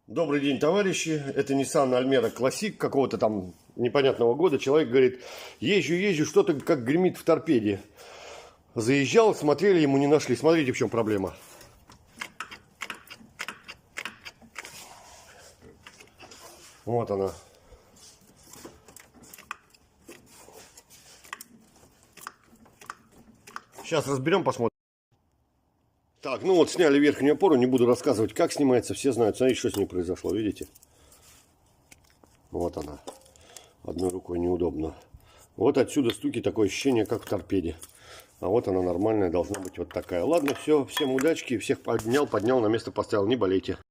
Добрый день, товарищи. Это Nissan Almera Classic какого-то там непонятного года. Человек говорит, езжу, что-то как гремит в торпеде. Заезжал, смотрели, ему не нашли. Смотрите, в чем проблема. Вот она. Сейчас разберем, посмотрим. Так, ну вот сняли верхнюю опору, не буду рассказывать, как снимается, все знают. Смотрите, что с ней произошло, видите? Вот она. Одной рукой неудобно. Вот отсюда стуки, такое ощущение, как в торпеде. А вот она нормальная, должна быть вот такая. Ладно, все, всем удачки, всех поднял, на место поставил, не болейте.